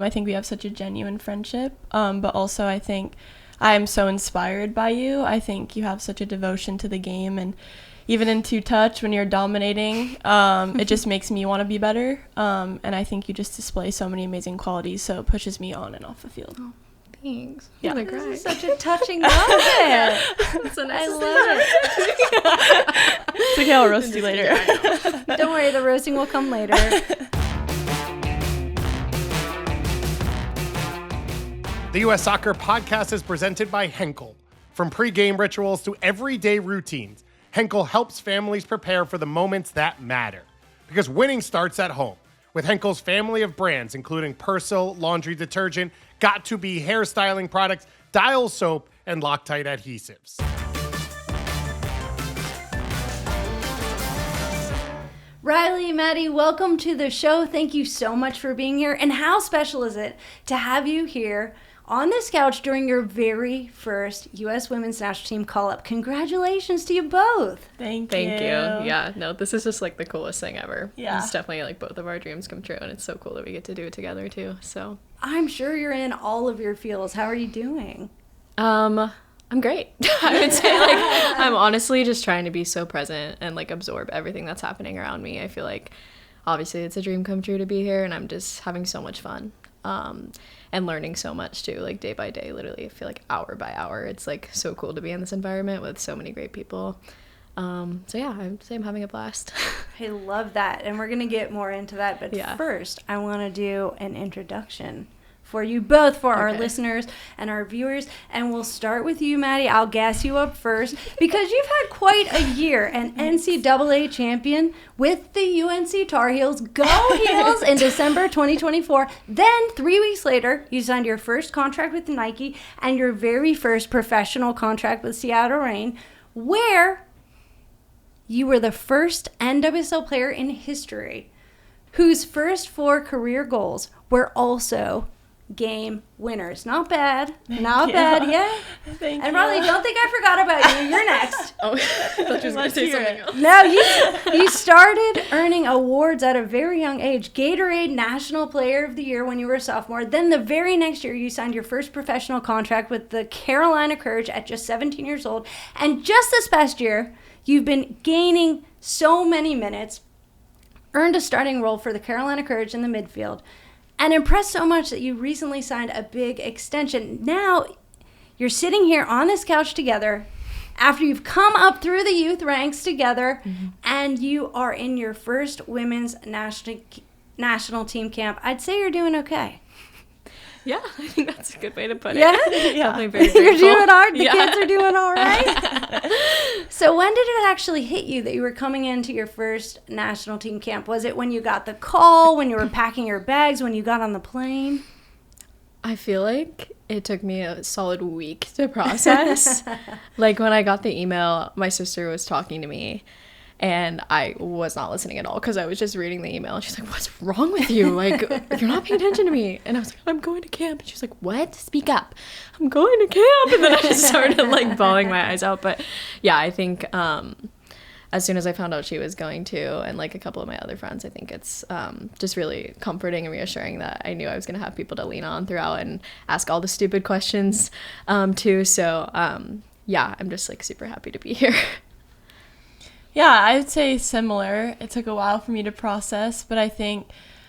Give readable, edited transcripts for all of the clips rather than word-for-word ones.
I think we have such a genuine friendship, but also I think I am so inspired by you. I think you have such a devotion to the game, and even in two-touch when you're dominating, it just makes me want to be better, and I think you just display so many amazing qualities, so it pushes me on and off the field. Oh, thanks. Yeah. This is Such a touching moment. I love it. It's okay, I'll roast you later. Don't worry, the roasting will come later. The U.S. Soccer Podcast is presented by Henkel. From pre-game rituals to everyday routines, Henkel helps families prepare for the moments that matter. Because winning starts at home. With Henkel's family of brands, including Persil, laundry detergent, Got2b hairstyling products, Dial soap, and Loctite adhesives. Riley, Maddie, welcome to the show. Thank you so much for being here. And how special is it to have you here on this couch during your very first U.S. Women's National Team call-up? Congratulations to you both. Thank you. Yeah, no, this is just like the coolest thing ever. Yeah. It's definitely like both of our dreams come true, and it's so cool that we get to do it together too. So I'm sure you're in all of your feels. How are you doing? I'm great. I would say like I'm honestly just trying to be so present and like absorb everything that's happening around me. I feel like obviously it's a dream come true to be here, and I'm just having so much fun. And learning so much too, like day by day, literally I feel like hour by hour. It's like so cool to be in this environment with so many great people. So yeah, I'd say I'm having a blast. I love that, and we're gonna get more into that, but Yeah. First I want to do an introduction for you both, for our listeners and our viewers, and we'll start with you, Maddie. I'll gas you up first because you've had quite a year, an NCAA champion with the UNC Tar Heels. Go Heels in December 2024. Then 3 weeks later, you signed your first contract with Nike and your very first professional contract with Seattle Reign, where you were the first NWSL player in history whose first 4 career goals were also game winners. Not bad. Not bad. Yeah. Thank and you. Riley, don't think I forgot about you. You're next. Oh, I thought you were going to Let's say hear something it. else. No, you started earning awards at a very young age. Gatorade National Player of the Year when you were a sophomore. Then the very next year, you signed your first professional contract with the Carolina Courage at just 17 years old. And just this past year, you've been gaining so many minutes, earned a starting role for the Carolina Courage in the midfield, and impressed so much that you recently signed a big extension. Now, you're sitting here on this couch together after you've come up through the youth ranks together, and you are in your first women's national team camp. I'd say you're doing okay. Yeah, I think that's a good way to put it. Yeah? Definitely very You're grateful. doing hard. The Yeah. kids are doing all right. So when did it actually hit you that you were coming into your first national team camp? Was it when you got the call, when you were packing your bags, when you got on the plane? I feel like it took me a solid week to process. Like when I got the email, my sister was talking to me and I was not listening at all because I was just reading the email. And she's like, "What's wrong with you? Like, you're not paying attention to me." And I was like, "I'm going to camp." And she's like, "What? Speak up." "I'm going to camp." And then I just started like bawling my eyes out. But yeah, I think as soon as I found out she was going to, and like a couple of my other friends, I think it's just really comforting and reassuring that I knew I was going to have people to lean on throughout and ask all the stupid questions too. So yeah, I'm just like super happy to be here. Yeah, I would say similar. It took a while for me to process, but I think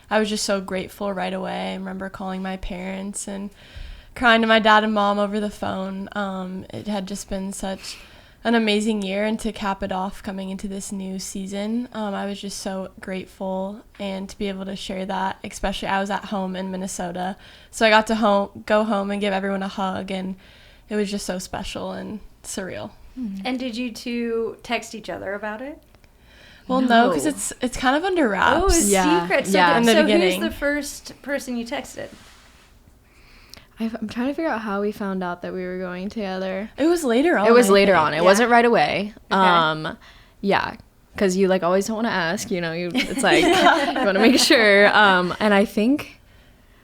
I was just so grateful right away. I remember calling my parents and crying to my dad and mom over the phone. It had just been such an amazing year, and to cap it off coming into this new season, I was just so grateful, and to be able to share that, especially I was at home in Minnesota, so I got to go home and give everyone a hug, and it was just so special and surreal. And did you two text each other about it? Well, no, because it's kind of under wraps. Oh, it's Yeah, secret. So, yeah. In the so beginning. who's the first person you texted? I'm trying to figure out how we found out that we were going together. It was later on. It was I later think. on. It wasn't right away. Okay. Yeah, because you like always don't want to ask. You know, it's like you want to make sure. And I think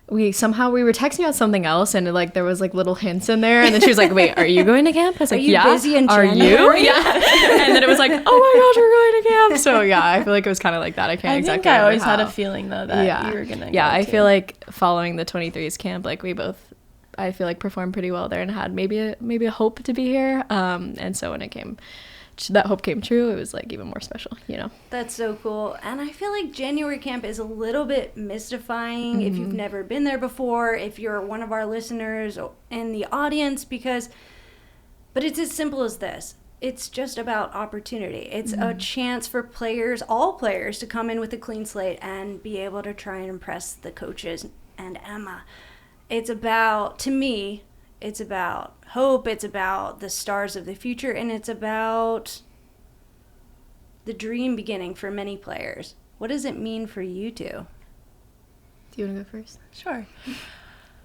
we were texting about something else, and like there was like little hints in there, and then she was like, "Wait, are you going to camp?" I was like, you "Yeah." busy in Are January? you? Yeah. And then it was like, "Oh my gosh, we're going to camp." So yeah, I feel like it was kind of like that. I can't I exactly. think I always remember had a how. feeling though that Yeah. you were gonna. Yeah, go I too. feel like following the 23s camp, like we both, I feel like performed pretty well there and had maybe a hope to be here. And so when that hope came true, it was like even more special, you know. That's so cool. And I feel like January camp is a little bit mystifying if you've never been there before, if you're one of our listeners in the audience, but it's as simple as this. It's just about opportunity. It's a chance for all players, to come in with a clean slate and be able to try and impress the coaches and Emma. To me, it's about hope, it's about the stars of the future, and it's about the dream beginning for many players. What does it mean for you two? Do you want to go first? Sure.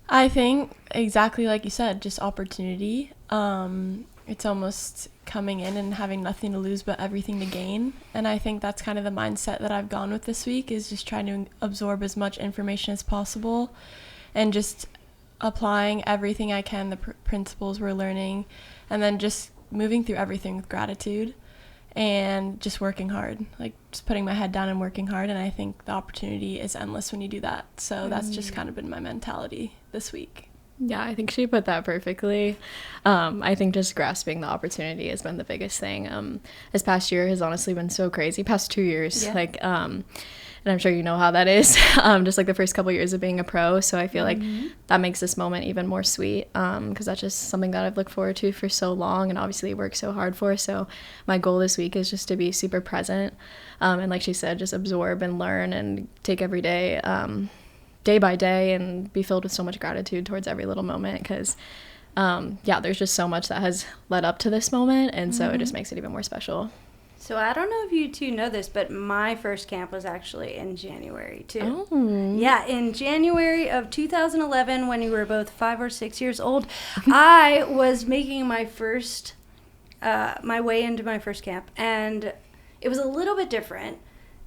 I think exactly like you said, just opportunity. It's almost coming in and having nothing to lose but everything to gain. And I think that's kind of the mindset that I've gone with this week, is just trying to absorb as much information as possible and just applying everything I can, the principles we're learning, and then just moving through everything with gratitude and just working hard, like just putting my head down and working hard. And I think the opportunity is endless when you do that. So that's just kind of been my mentality this week. Yeah, I think she put that perfectly. I think just grasping the opportunity has been the biggest thing. This past year has honestly been so crazy. Past 2 years, and I'm sure you know how that is, just like the first couple years of being a pro. So I feel like that makes this moment even more sweet, because that's just something that I've looked forward to for so long and obviously worked so hard for. So my goal this week is just to be super present, and like she said, just absorb and learn and take every day, day by day, and be filled with so much gratitude towards every little moment, because there's just so much that has led up to this moment, and so it just makes it even more special. So I don't know if you two know this, but my first camp was actually in January too. Oh. Yeah, in January of 2011, when you were both 5 or 6 years old, I was making my way into my first camp, and it was a little bit different.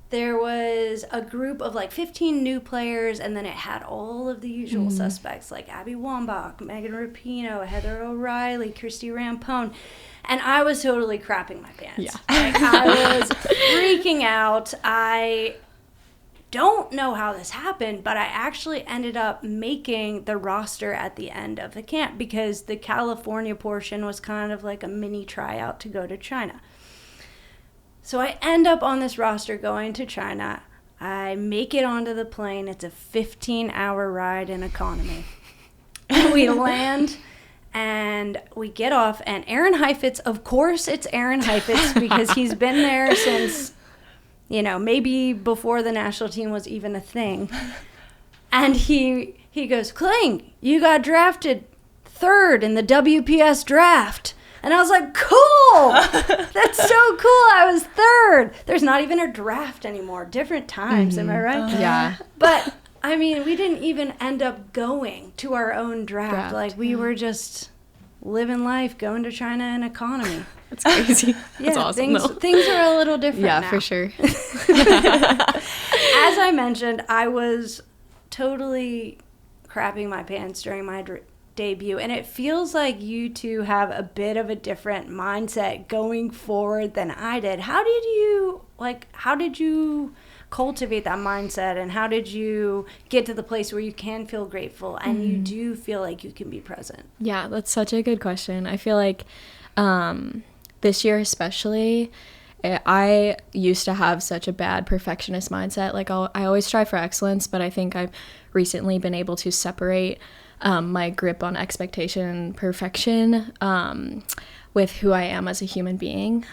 There was a group of like 15 new players, and then it had all of the usual suspects like Abby Wambach, Megan Rapinoe, Heather O'Reilly, Kirsty Rampone. And I was totally crapping my pants. Yeah. Like, I was freaking out. I don't know how this happened, but I actually ended up making the roster at the end of the camp, because the California portion was kind of like a mini tryout to go to China. So I end up on this roster going to China. I make it onto the plane. It's a 15-hour ride in economy. We land and we get off, and Aaron Heifetz, of course it's Aaron Heifetz, because he's been there since, maybe before the national team was even a thing. And he goes, "Kling, you got drafted 3rd in the WPS draft." And I was like, "Cool! That's so cool. I was 3rd. There's not even a draft anymore. Different times, am I right?" Yeah. But, I mean, we didn't even end up going to our own draft. Like, we were just living life, going to China in economy. That's crazy. That's awesome, things are a little different now. Yeah, for sure. As I mentioned, I was totally crapping my pants during my debut, and it feels like you two have a bit of a different mindset going forward than I did. How did you cultivate that mindset, and how did you get to the place where you can feel grateful and you do feel like you can be present? Yeah, that's such a good question. I feel like this year especially, I used to have such a bad perfectionist mindset. Like I always strive for excellence, but I think I've recently been able to separate my grip on expectation and perfection with who I am as a human being.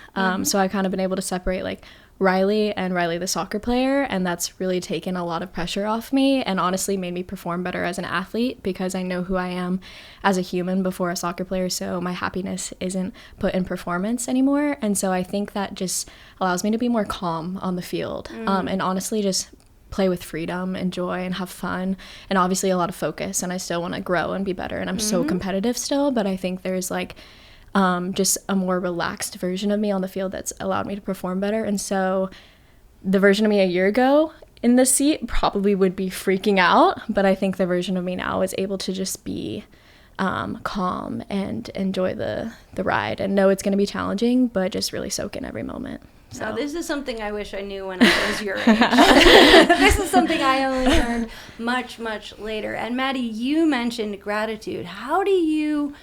So I kind of been able to separate like Riley and Riley the soccer player, and that's really taken a lot of pressure off me and honestly made me perform better as an athlete, because I know who I am as a human before a soccer player, so my happiness isn't put in performance anymore. And so I think that just allows me to be more calm on the field, and honestly just play with freedom and joy and have fun, and obviously a lot of focus. And I still want to grow and be better, and I'm so competitive still, but I think there's like just a more relaxed version of me on the field that's allowed me to perform better. And so the version of me a year ago in the seat probably would be freaking out, but I think the version of me now is able to just be calm and enjoy the ride and know it's going to be challenging, but just really soak in every moment. So this is something I wish I knew when I was your age. This is something I only learned much, much later. And Maddie, you mentioned gratitude. How do you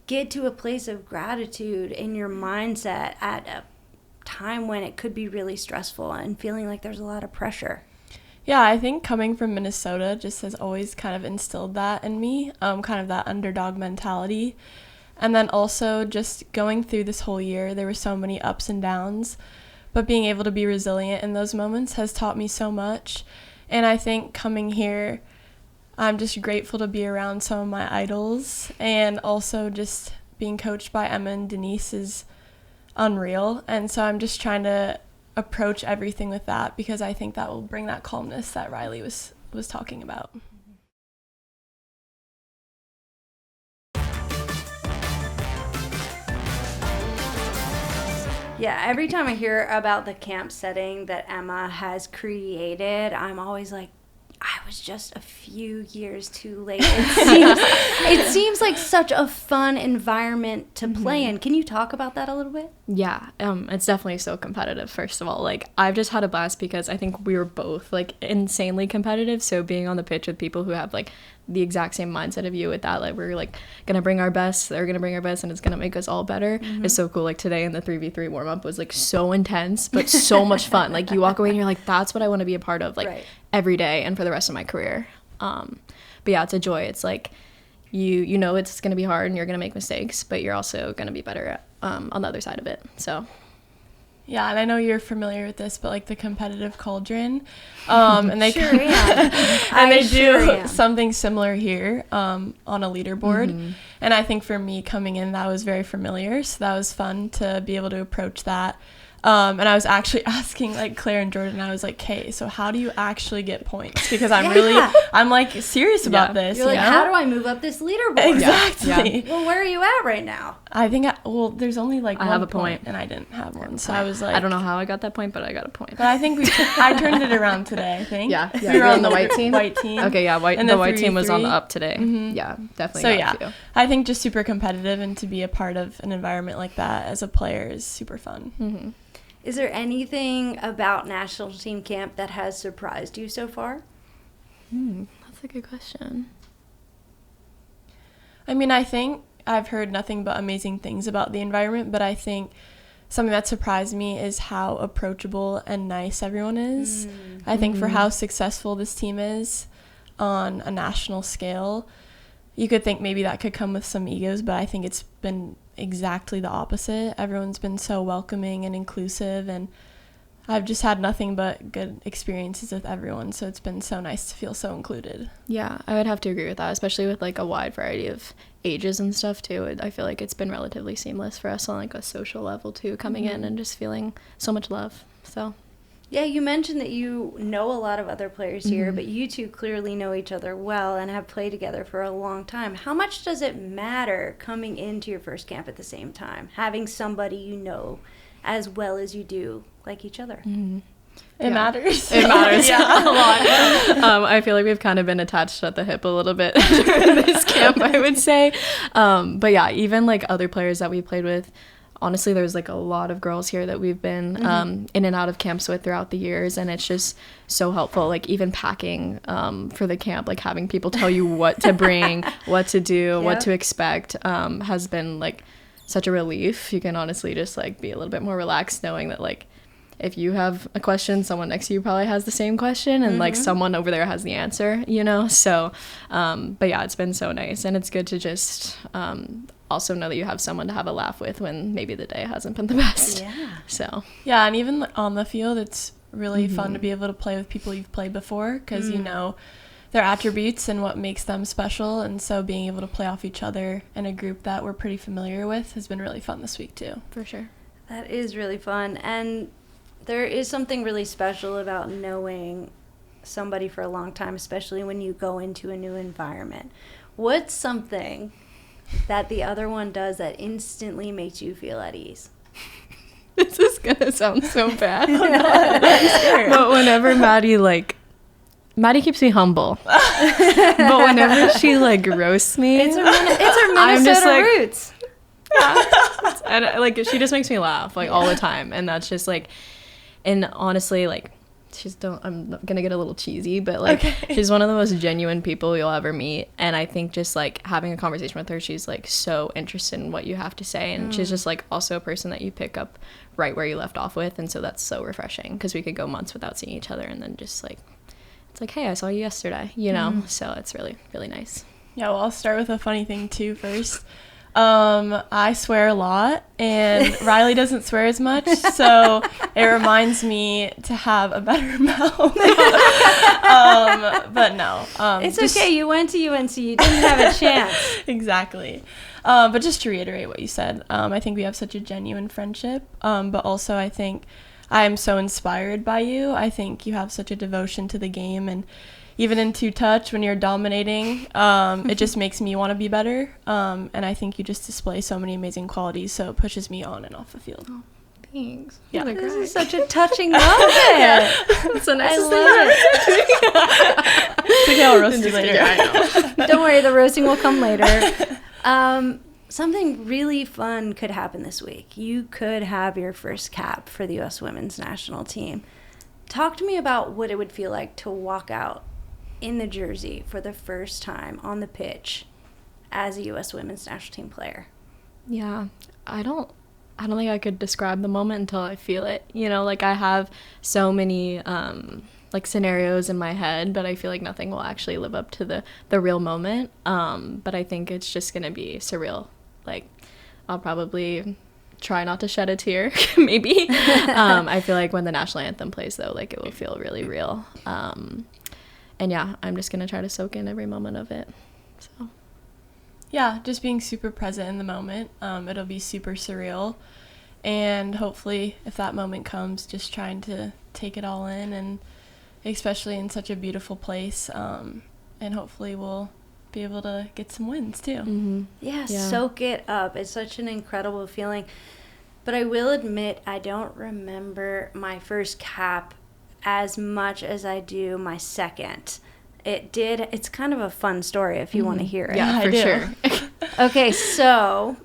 get to a place of gratitude in your mindset at a time when it could be really stressful and feeling like there's a lot of pressure? Yeah, I think coming from Minnesota just has always kind of instilled that in me, kind of that underdog mentality. And then also just going through this whole year, there were so many ups and downs, but being able to be resilient in those moments has taught me so much. And I think coming here, I'm just grateful to be around some of my idols, and also just being coached by Emma and Denise is unreal. And so I'm just trying to approach everything with that, because I think that will bring that calmness that Riley was talking about. Yeah, every time I hear about the camp setting that Emma has created, I'm always like, I was just a few years too late. It seems like such a fun environment to play in. Can you talk about that a little bit? Yeah, it's definitely so competitive, first of all. Like, I've just had a blast because I think we were both, like, insanely competitive. So being on the pitch with people who have, like, the exact same mindset of you with that, like, we're, like, gonna bring our best, they're gonna bring our best, and it's gonna make us all better. It's so cool. Like, today in the 3v3 warm-up was, like, so intense, but so much fun. Like, you walk away and you're like, that's what I want to be a part of, like, every day and for the rest of my career. But yeah, it's a joy. It's like, you know it's gonna be hard and you're gonna make mistakes, but you're also gonna be better on the other side of it. So yeah, and I know you're familiar with this, but like the competitive cauldron, and they Sure am. and they sure do am. something similar here on a leaderboard. And I think for me coming in, that was very familiar, so that was fun to be able to approach that. And I was actually asking like Claire and Jordan, I was like, okay, so how do you actually get points? Because I'm like serious about this. You're like, you know? how do I move up this leaderboard? Exactly. Well, where are you at right now? I think, there's only like I one have a point. and I didn't have one. So I was like, I don't know how I got that point, but I got a point. But I think I turned it around today, I think. Yeah, We were on the white team? White team. Okay, yeah, And the white team was on 3v3. the up today. Yeah, definitely. So got yeah, a few. I think just super competitive, and to be a part of an environment like that as a player is super fun. Is there anything about national team camp that has surprised you so far? That's a good question. I mean, I think I've heard nothing but amazing things about the environment, but I think something that surprised me is how approachable and nice everyone is. I think for how successful this team is on a national scale, you could think maybe that could come with some egos, but I think it's been exactly the opposite. Everyone's been so welcoming and inclusive, and I've just had nothing but good experiences with everyone, so it's been so nice to feel so included. Yeah, I would have to agree with that, especially with like a wide variety of ages and stuff too. I feel like it's been relatively seamless for us on like a social level too, coming in and just feeling so much love. So Yeah, you mentioned that you know a lot of other players here, but you two clearly know each other well and have played together for a long time. How much does it matter coming into your first camp at the same time, having somebody you know as well as you do like each other? It matters. it matters a lot. I feel like we've kind of been attached at the hip a little bit during this camp, I would say. But yeah, even like other players that we played with, honestly, there's like a lot of girls here that we've been in and out of camps with throughout the years, and it's just so helpful. Like even packing for the camp, like having people tell you what to bring, what to do, what to expect, has been like such a relief. You can honestly just like be a little bit more relaxed knowing that like if you have a question, someone next to you probably has the same question, and like someone over there has the answer, you know? So, but yeah, it's been so nice, and it's good to just also know that you have someone to have a laugh with when maybe the day hasn't been the best. Yeah. So Yeah, and even on the field, it's really fun to be able to play with people you've played before, because you know their attributes and what makes them special, and so being able to play off each other in a group that we're pretty familiar with has been really fun this week too. for sure. That is really fun. And there is something really special about knowing somebody for a long time, especially when you go into a new environment. What's something that the other one does that instantly makes you feel at ease? This is gonna sound so bad. But whenever Maddie like Maddie keeps me humble. But whenever she, like, roasts me, It's her Minnesota I'm just like, roots. and, like, she just makes me laugh, like, all the time. And that's just, like, and honestly, like, I'm gonna get a little cheesy, but, like, she's one of the most genuine people you'll ever meet. And I think just, like, having a conversation with her, she's, like, so interested in what you have to say. And she's just, like, also a person that you pick up right where you left off with. And so that's so refreshing, because we could go months without seeing each other, and then just, like, it's like, hey, I saw you yesterday, you know? So it's really, really nice. Yeah, well, I'll start with a funny thing, too, first. I swear a lot, and Riley doesn't swear as much, so it reminds me to have a better mouth. But no. It's okay. You went to UNC. You didn't have a chance. Exactly. But just to reiterate what you said, I think we have such a genuine friendship, but also I think I am so inspired by you. I think you have such a devotion to the game, and even in two-touch, when you're dominating, it just makes me want to be better. And I think you just display so many amazing qualities, so it pushes me on and off the field. Oh, thanks. Yeah. This is such a touching moment. It's so nice. I love it. It's okay, I'll roast you later. I know. Don't worry, the roasting will come later. Something really fun could happen this week. You could have your first cap for the U.S. women's national team. Talk to me about what it would feel like to walk out in the jersey for the first time on the pitch as a U.S. women's national team player. Yeah, I don't think I could describe the moment until I feel it. You know, like, I have so many like, scenarios in my head, but I feel like nothing will actually live up to the real moment. But I think it's just gonna be surreal. Like, I'll probably try not to shed a tear, maybe. I feel like when the national anthem plays, though, like, it will feel really real. And yeah, I'm just gonna try to soak in every moment of it. So. Yeah, just being super present in the moment. It'll be super surreal. And hopefully, if that moment comes, just trying to take it all in, and especially in such a beautiful place. And hopefully we'll be able to get some wins, too. Mm-hmm. Yeah, soak it up. It's such an incredible feeling. But I will admit, I don't remember my first cap as much as I do my second. It's kind of a fun story if you want to hear it. Yeah, for sure. Okay, so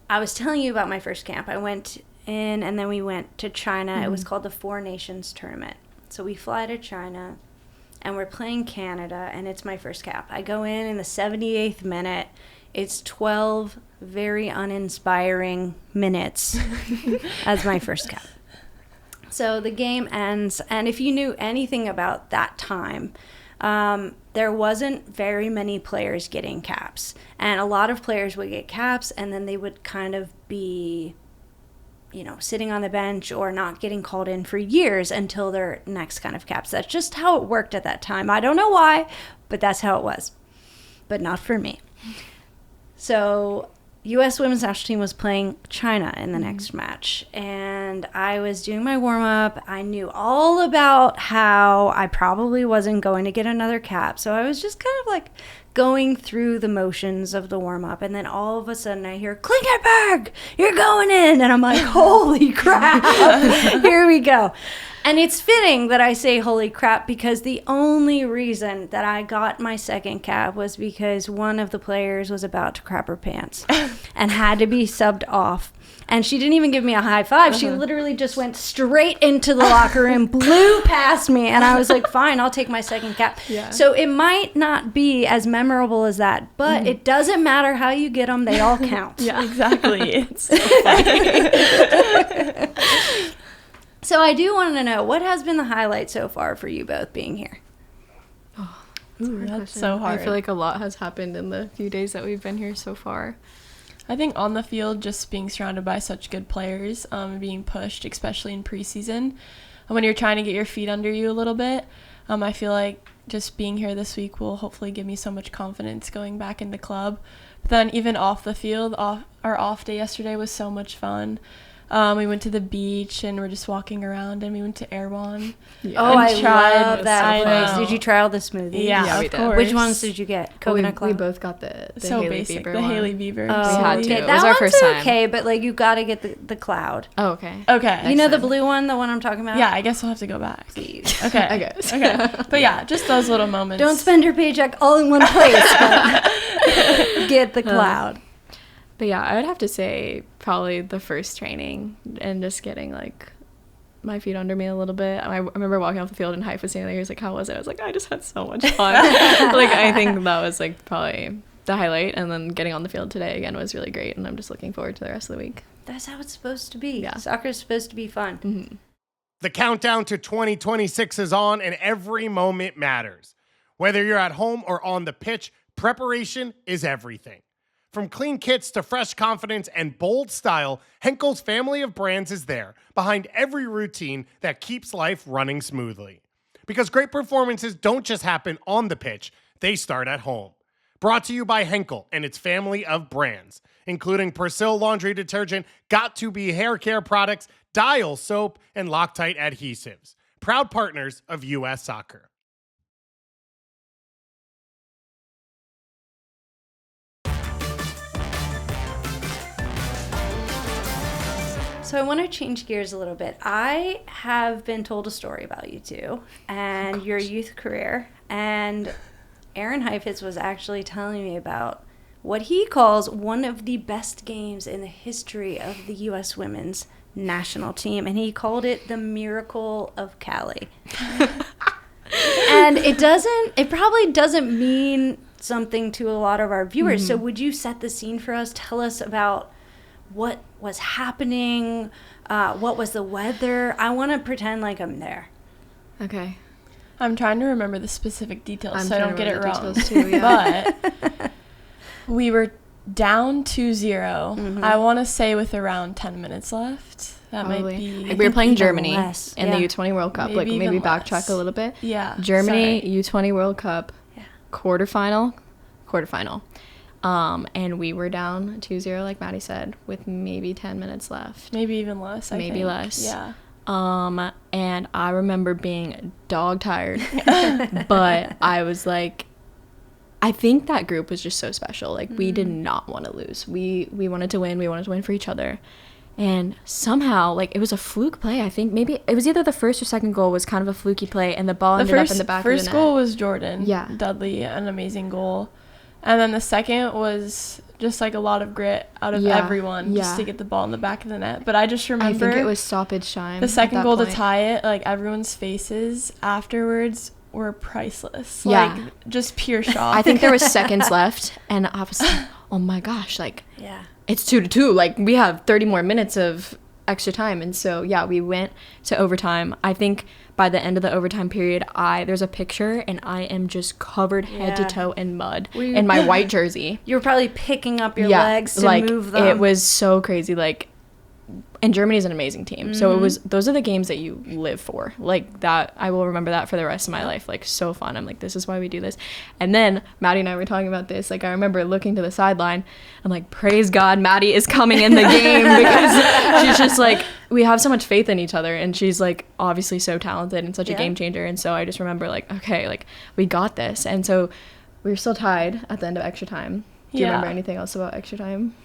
I was telling you about my first camp. I went in, and then we went to China. It was called the Four Nations Tournament. So we fly to China, and we're playing Canada, and it's my first cap. I go in the 78th minute. It's 12 very uninspiring minutes as my first cap. So the game ends, and if you knew anything about that time, there wasn't very many players getting caps. And a lot of players would get caps, and then they would kind of be, you know, sitting on the bench or not getting called in for years until their next kind of caps. That's just how it worked at that time. I don't know why, but that's how it was. But not for me. So U.S. women's national team was playing China in the next match, and I was doing my warm-up. I knew all about how I probably wasn't going to get another cap, so I was just kind of like going through the motions of the warm-up, and then all of a sudden I hear, Klingenberg, you're going in, and I'm like, holy crap, here we go. And it's fitting that I say holy crap, because the only reason that I got my second cap was because one of the players was about to crap her pants and had to be subbed off. And she didn't even give me a high five. She literally just went straight into the locker room, blew past me, and I was like, fine, I'll take my second cap. Yeah. So it might not be as memorable as that, but it doesn't matter how you get them. They all count. Yeah, exactly. It's so funny. So I do want to know, what has been the highlight so far for you both being here? Ooh, that's so hard. I feel like a lot has happened in the few days that we've been here so far. I think on the field, just being surrounded by such good players, being pushed, especially in preseason, when you're trying to get your feet under you a little bit, I feel like just being here this week will hopefully give me so much confidence going back into club. But then even off the field, our off day yesterday was so much fun. We went to the beach and we're just walking around, and we went to Erewhon. Yeah. Oh, I love that place. Did you try all the smoothies? Yeah, we of did. course. Which ones did you get? Coconut Cloud? We both got the so Hailey basic, Bieber the one. Hailey Bieber. Oh, We had to. okay. It That was our one's first time. okay, but like you got to get the cloud. Oh, okay. Okay. You know the blue one, the one I'm talking about? Yeah, I guess we'll have to go back. Please. Okay. I guess. Okay. But yeah, just those little moments. Don't spend your paycheck all in one place, but get the cloud. But yeah, I would have to say probably the first training and just getting like my feet under me a little bit. I remember walking off the field and Hype was standing there. He was like, "How was it?" I was like, "I just had so much fun." Like, I think that was like probably the highlight. And then getting on the field today again was really great. And I'm just looking forward to the rest of the week. That's how it's supposed to be. Yeah. Soccer is supposed to be fun. Mm-hmm. The countdown to 2026 is on, and every moment matters. Whether you're at home or on the pitch, preparation is everything. From clean kits to fresh confidence and bold style, Henkel's family of brands is there behind every routine that keeps life running smoothly. Because great performances don't just happen on the pitch, they start at home. Brought to you by Henkel and its family of brands, including Persil laundry detergent, Got2b hair care products, Dial soap, and Loctite adhesives. Proud partners of US Soccer. So I want to change gears a little bit. I have been told a story about you two and your youth career. And Aaron Heifetz was actually telling me about what he calls one of the best games in the history of the U.S. women's national team. And he called it the Miracle of Cali. And it probably doesn't mean something to a lot of our viewers. Mm-hmm. So would you set the scene for us? Tell us about what was happening, what was the weather. I want to pretend like I'm there. Okay. I'm trying to remember the specific details so I don't get it wrong. Too, yeah. But we were down 2-0. Mm-hmm. I want to say with around 10 minutes left. That Probably. might be. We were playing Germany in the U20 World Cup. Maybe backtrack a little bit. Yeah. Germany U20 World Cup. Yeah. Quarterfinal. And we were down 2-0, like Maddie said, with maybe 10 minutes left. Maybe even less, I think. Less. Yeah. And I remember being dog tired. But I was like, I think that group was just so special. Like, we did not want to lose. We wanted to win. We wanted to win for each other. And somehow, like, it was a fluke play. I think maybe it was either the first or second goal was kind of a fluky play, and the ball ended up in the back of the net. First goal was Jordan. Yeah. Dudley, an amazing goal. And then the second was just like a lot of grit out of everyone just to get the ball in the back of the net. But I just remember, I think it was stoppage time. The second goal to tie it, like, everyone's faces afterwards were priceless. Yeah. Like, just pure shock. I think there was seconds left, and I was like, oh my gosh, like, it's 2-2. Like, we have 30 more minutes of extra time. And so, yeah, we went to overtime. I think by the end of the overtime period, there's a picture, and I am just covered head to toe in mud in my white jersey. You were probably picking up your legs to move them. It was so crazy. Like, and Germany's an amazing team. So those are the games that you live for. Like, that, I will remember that for the rest of my life. Like, so fun. I'm like, this is why we do this. And then Maddie and I were talking about this. Like, I remember looking to the sideline. I'm like, praise God, Maddie is coming in the game, because she's just like, we have so much faith in each other, and she's like obviously so talented and such a game changer. And so I just remember, like, okay, like, we got this. And so we were still tied at the end of extra time. Do you remember anything else about extra time?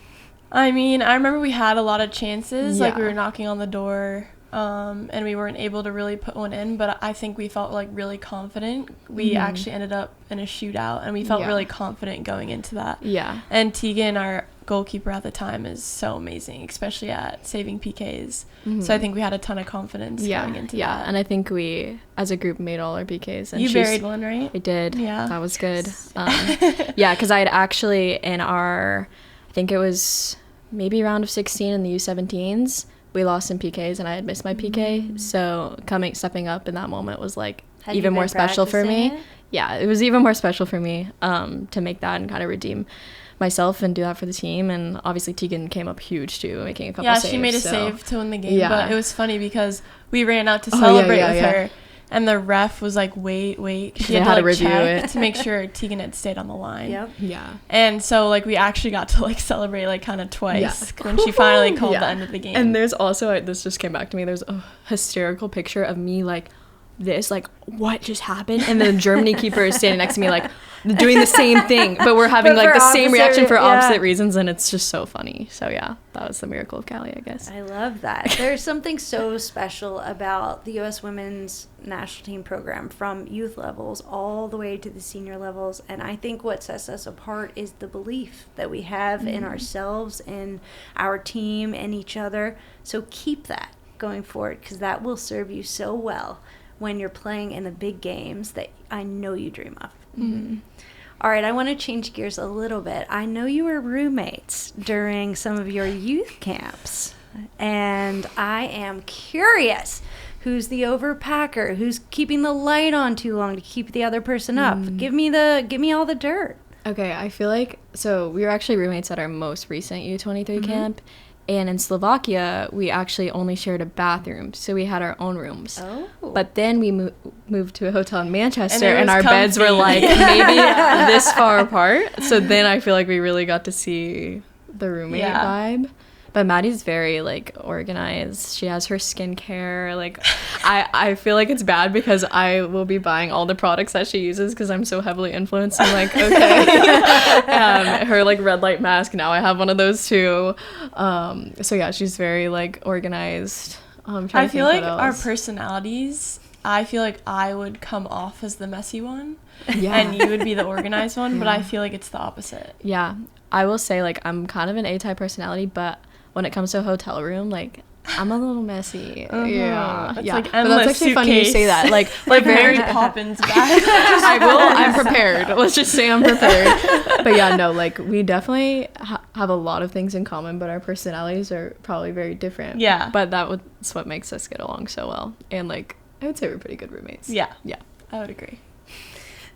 I mean, I remember we had a lot of chances. Like, we were knocking on the door, and we weren't able to really put one in. But I think we felt, like, really confident. We actually ended up in a shootout, and we felt really confident going into that. Yeah. And Tegan, our goalkeeper at the time, is so amazing, especially at saving PKs. So I think we had a ton of confidence going into that. Yeah, and I think we, as a group, made all our PKs. And you buried one, right? I did. Yeah. That was good. Yeah, because I had actually, in our, I think it was maybe round of 16 in the U17s, we lost in PKs, and I had missed my PK. So stepping up in that moment was, like, even more special for me. Yeah, it was even more special for me to make that and kind of redeem myself and do that for the team. And obviously Tegan came up huge too, making a couple saves. Yeah, she made a save to win the game. But it was funny because we ran out to celebrate with her, and the ref was like, wait. She They had had to to like review check it. to make sure Tegan had stayed on the line. Yep. Yeah. And so like we actually got to like celebrate like kind of twice when she finally called the end of the game. And there's also, this just came back to me, there's a hysterical picture of me like this, like, what just happened? And then the Germany keeper is standing next to me like doing the same thing, but we're having But like for the same reaction for yeah. opposite reasons, and it's just so funny. So yeah, that was the miracle of Cali, I guess. I love that. There's something so special about the U.S. women's national team program from youth levels all the way to the senior levels. And I think what sets us apart is the belief that we have in ourselves, in our team, and each other. So keep that going forward, because that will serve you so well when you're playing in the big games that I know you dream of. Mm-hmm. All right, I want to change gears a little bit. I know you were roommates during some of your youth camps, and I am curious, who's the overpacker? Who's keeping the light on too long to keep the other person up? Give me all the dirt. Okay, I feel like, so we were actually roommates at our most recent U23 camp, and in Slovakia, we actually only shared a bathroom, so we had our own rooms. Oh. But then we moved to a hotel in Manchester, it and was our beds were comfy. like maybe this far apart. So then I feel like we really got to see the roommate vibe. But Maddie's very like organized. She has her skincare. Like, I feel like it's bad because I will be buying all the products that she uses because I'm so heavily influenced. I'm like, okay. Her like red light mask. Now I have one of those too. So yeah, she's very like organized. I feel like our personalities, I feel like I would come off as the messy one, and you would be the organized one, but I feel like it's the opposite. Yeah, I will say like I'm kind of an A-type personality, but when it comes to a hotel room, like I'm a little messy. Yeah, It's yeah. like But endless that's actually funny you say that. Like Mary Poppins bag. I'm prepared. Let's just say I'm prepared. But yeah, no, like we definitely have a lot of things in common, but our personalities are probably very different. Yeah. But that's what makes us get along so well. And like I would say we're pretty good roommates. Yeah, Yeah. I would agree.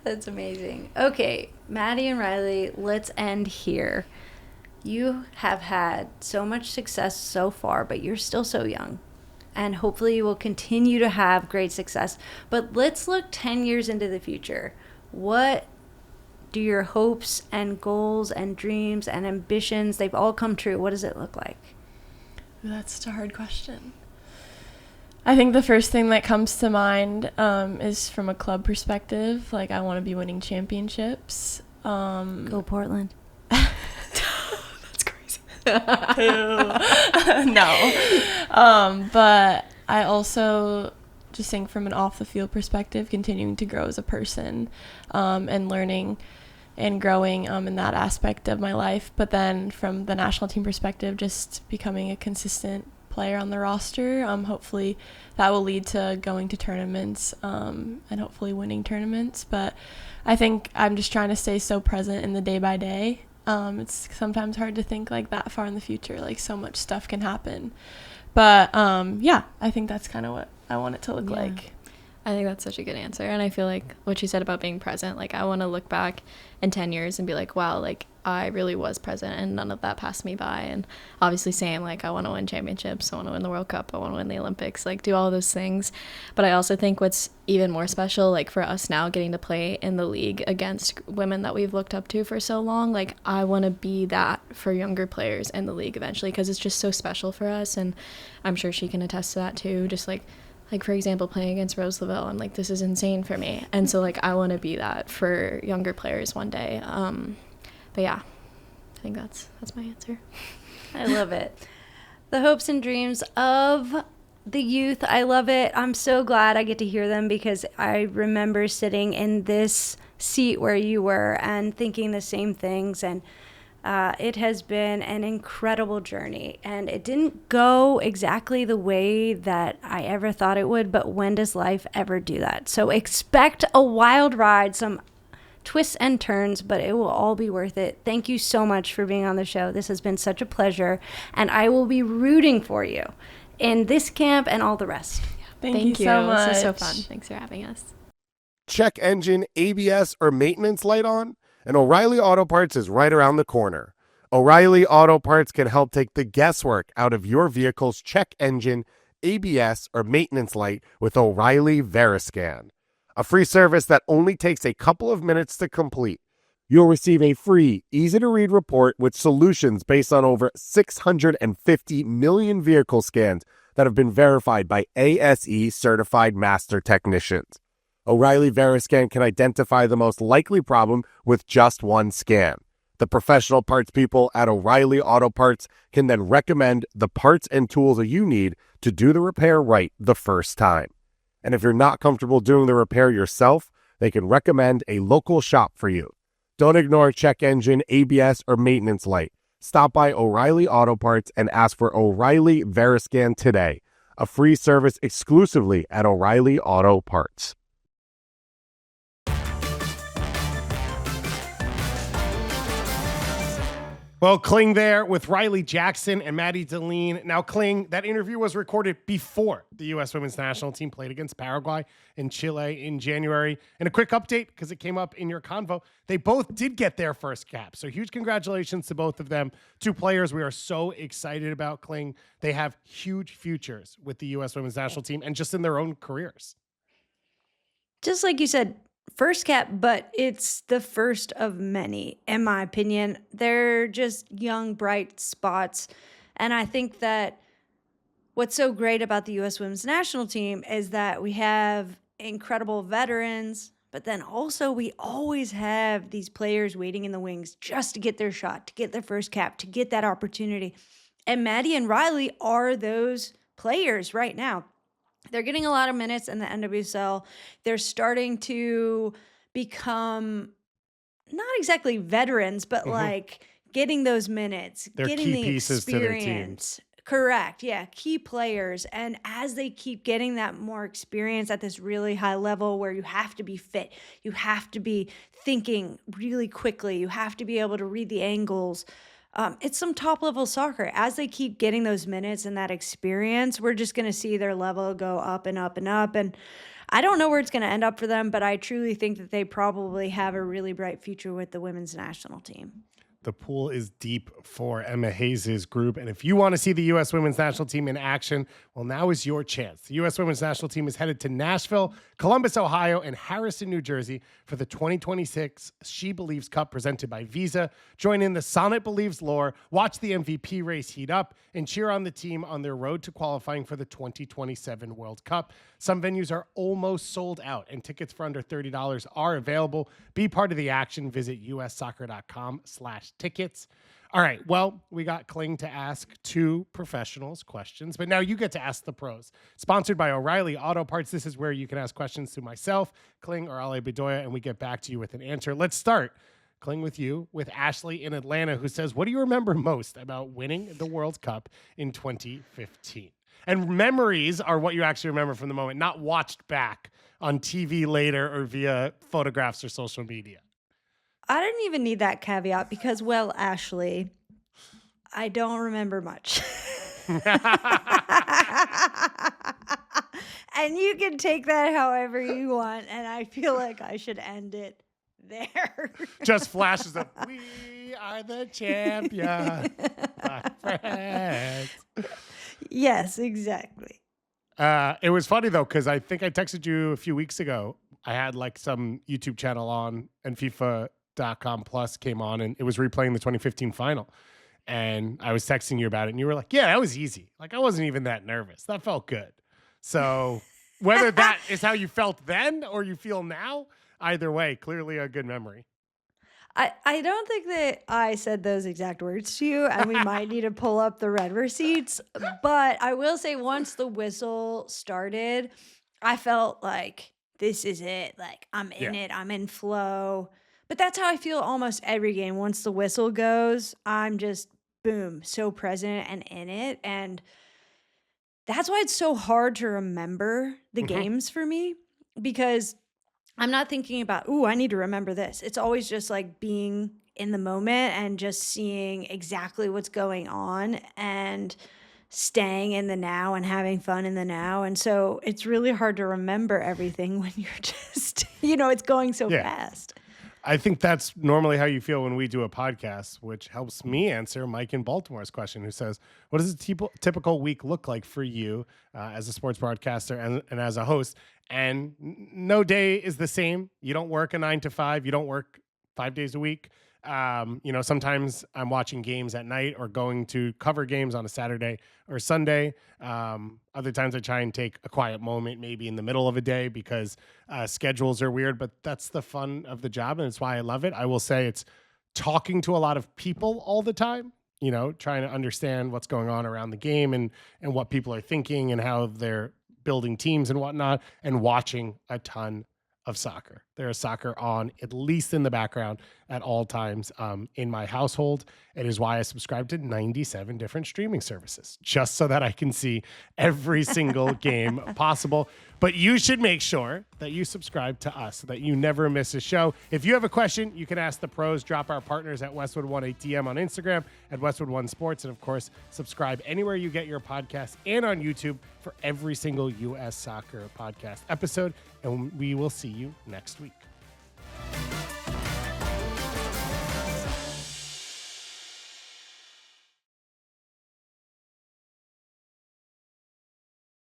That's amazing. Okay, Maddie and Riley, let's end here. You have had so much success so far, but you're still so young. And hopefully you will continue to have great success. But let's look 10 years into the future. What do your hopes and goals and dreams and ambitions, they've all come true. What does it look like? Ooh, that's such a hard question. I think the first thing that comes to mind is from a club perspective. Like, I want to be winning championships. Go Portland. That's crazy. No. But I also just think from an off the field perspective, continuing to grow as a person, and learning and growing in that aspect of my life. But then from the national team perspective, just becoming a consistent player on the roster. Hopefully that will lead to going to tournaments, and hopefully winning tournaments. But I think I'm just trying to stay so present in the day by day. It's sometimes hard to think like that far in the future, like so much stuff can happen. But yeah, I think that's kind of what I want it to look like. I think that's such a good answer. And I feel like what you said about being present, like I want to look back in 10 years and be like, wow, like I really was present and none of that passed me by. And obviously same, like I want to win championships, I want to win the World Cup, I want to win the Olympics, like do all those things. But I also think what's even more special, like for us now getting to play in the league against women that we've looked up to for so long, like I want to be that for younger players in the league eventually, because it's just so special for us. And I'm sure she can attest to that too. Just like for example, playing against Rose Lavelle, I'm like, this is insane for me. And so like I want to be that for younger players one day. But yeah, I think that's my answer. I love it. The hopes and dreams of the youth, I love it. I'm so glad I get to hear them, because I remember sitting in this seat where you were and thinking the same things. And it has been an incredible journey, and it didn't go exactly the way that I ever thought it would, but when does life ever do that? So expect a wild ride, some twists and turns, but it will all be worth it. Thank you so much for being on the show. This has been such a pleasure, and I will be rooting for you in this camp and all the rest. Thank you so much. This is so fun. Thanks for having us. Check engine, ABS, or maintenance light on? And O'Reilly Auto Parts is right around the corner. O'Reilly Auto Parts can help take the guesswork out of your vehicle's check engine, ABS, or maintenance light with O'Reilly Veriscan. A free service that only takes a couple of minutes to complete. You'll receive a free, easy-to-read report with solutions based on over 650 million vehicle scans that have been verified by ASE-certified master technicians. O'Reilly Veriscan can identify the most likely problem with just one scan. The professional parts people at O'Reilly Auto Parts can then recommend the parts and tools that you need to do the repair right the first time. And if you're not comfortable doing the repair yourself, they can recommend a local shop for you. Don't ignore check engine, ABS, or maintenance light. Stop by O'Reilly Auto Parts and ask for O'Reilly Veriscan today. A free service exclusively at O'Reilly Auto Parts. Well, Kling there with Riley Jackson and Maddie Dahlien. Now, Kling, that interview was recorded before the U.S. women's national team played against Paraguay and Chile in January. And a quick update, because it came up in your convo, they both did get their first cap. So huge congratulations to both of them. Two players we are so excited about, Kling. They have huge futures with the U.S. women's national team and just in their own careers. Just like you said, first cap, but it's the first of many, in my opinion. They're just young, bright spots. And I think that what's so great about the U.S. women's national team is that we have incredible veterans, but then also we always have these players waiting in the wings just to get their shot, to get their first cap, to get that opportunity. And Maddie and Riley are those players right now. They're getting a lot of minutes in the NWSL. They're starting to become not exactly veterans, but like getting those minutes, They're getting key the pieces to their experience. Correct. Yeah. Key players. And as they keep getting that more experience at this really high level where you have to be fit, you have to be thinking really quickly, you have to be able to read the angles. It's some top level soccer. As they keep getting those minutes and that experience, we're just going to see their level go up and up and up. And I don't know where it's going to end up for them, but I truly think that they probably have a really bright future with the women's national team. The pool is deep for Emma Hayes' group. And if you want to see the U.S. women's national team in action, well, now is your chance. The U.S. women's national team is headed to Nashville, Columbus, Ohio, and Harrison, New Jersey for the 2026 She Believes Cup presented by Visa. Join in the Sonnet Believes lore, watch the MVP race heat up, and cheer on the team on their road to qualifying for the 2027 World Cup. Some venues are almost sold out, and tickets for under $30 are available. Be part of the action. Visit ussoccer.com/tickets. All right, well, we got Kling to ask two professionals questions, but now you get to ask the pros. Sponsored by O'Reilly Auto Parts, this is where you can ask questions to myself, Kling, or Ale Bedoya, and we get back to you with an answer. Let's start, Kling, with you, with Ashley in Atlanta, who says, what do you remember most about winning the World Cup in 2015? And memories are what you actually remember from the moment, not watched back on TV later or via photographs or social media. I didn't even need that caveat because, well, Ashley, I don't remember much. And you can take that however you want, and I feel like I should end it there. Just flashes of, we are the champion, my friends. Yes, exactly. It was funny, though, because I think I texted you a few weeks ago. I had like some YouTube channel on, and FIFA.com Plus came on, and it was replaying the 2015 final. And I was texting you about it, and you were like, yeah, that was easy. Like, I wasn't even that nervous. That felt good. So whether that is how you felt then or you feel now, either way, clearly a good memory. I don't think that I said those exact words to you, and we might need to pull up the red receipts. But I will say once the whistle started, I felt like this is it. Like, I'm in it. I'm in flow. But that's how I feel almost every game. Once the whistle goes, I'm just, boom, so present and in it. And that's why it's so hard to remember the games for me, because I'm not thinking about, I need to remember this. It's always just like being in the moment and just seeing exactly what's going on and staying in the now and having fun in the now. And so it's really hard to remember everything when you're just, it's going so fast. I think that's normally how you feel when we do a podcast, which helps me answer Mike in Baltimore's question, who says, what does a typical week look like for you as a sports broadcaster and as a host? And no day is the same. You don't work a 9 to 5. You don't work 5 days a week. Sometimes I'm watching games at night or going to cover games on a Saturday or Sunday. Other times I try and take a quiet moment, maybe in the middle of a day, because schedules are weird, but that's the fun of the job. And it's why I love it. I will say it's talking to a lot of people all the time, trying to understand what's going on around the game and what people are thinking and how they're building teams and whatnot, and watching a ton of soccer. There is soccer on, at least in the background, at all times in my household. It is why I subscribe to 97 different streaming services, just so that I can see every single game possible. But you should make sure that you subscribe to us so that you never miss a show. If you have a question, you can ask the pros. Drop our partners at WestwoodOne ATM on Instagram, at WestwoodOne Sports, and of course, subscribe anywhere you get your podcasts and on YouTube for every single U.S. Soccer podcast episode. And we will see you next week.